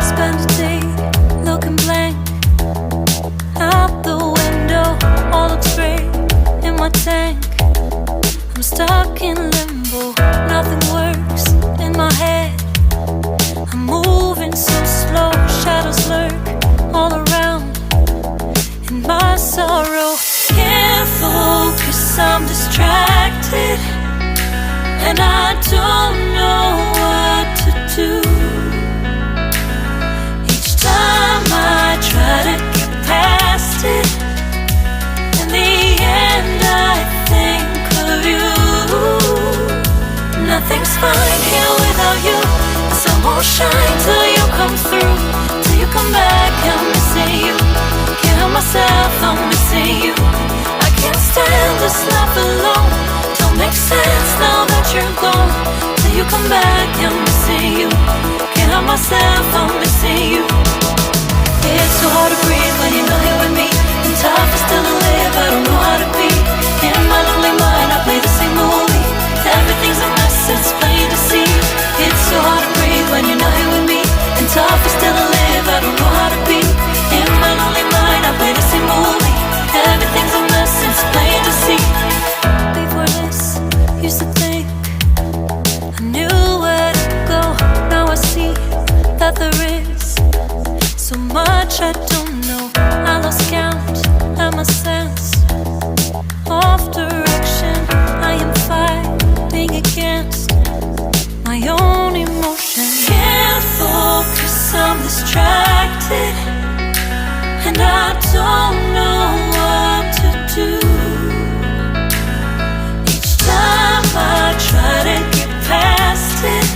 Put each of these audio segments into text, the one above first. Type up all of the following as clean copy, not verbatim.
Spend a day looking blank out the window, all looks great in my tank. I'm stuck in limbo, nothing works in my head. I'm moving so slow, shadows lurk all around. In my sorrow, can't focus, I'm distracted, and I don't know what to do. Each time I try to get past it, in the end I think of you. Nothing's fine here without you. The sun won't shine till you come through, till you come back. I'm missing you. Can't help myself, I'm missing you. I can't stand this life alone. Don't make sense now that you're gone. Till you come back, I'm missing you. Can't help myself, I'm missing you. It's so hard to breathe when you're not here with me, and tough is still to live, I don't know how to be. In my lonely mind I play the same movie. Everything's a mess, it's plain to see. It's so hard to breathe when you're not here with me, and tough is still to live, I don't know how to be. In my lonely mind I play the same movie. Everything's a mess, it's plain to see. Before this, used to think I knew where to go. Now I see that there is so much I don't know. I lost count at my sense of direction. I am fighting against my own emotion. Can't focus, I'm distracted, and I don't know what to do. Each time I try to get past it,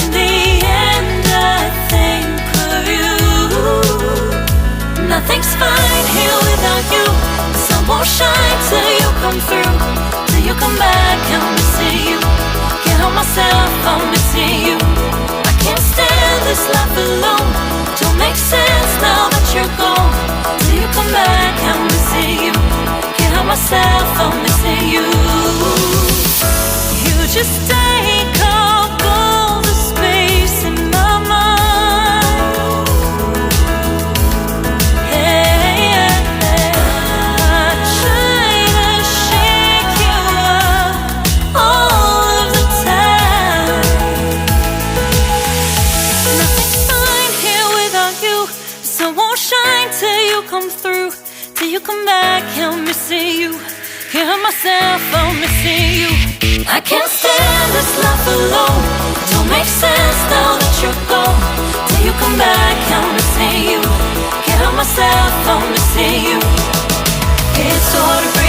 in the end I think of you. Nothing's fine here without you. The sun won't shine till you come through, till you come back. I'm missing you. Can't help myself, I'm missing you. I can't stand this life alone. Don't make sense now that you're gone. Till you come back, I'm missing you. Can't help myself, I'm missing you. You just take up all the space in my mind. Hey, I try to shake you up all of the time. Nothing's fine here without you. The sun won't shine till you come through, till you come back. I'm missing you. Can't help myself, I'm missing you. I can't stand this life alone. Don't make sense now that you're gone. Till you come back, I'm missing you. Can't help myself, I'm missing you. It's so hard to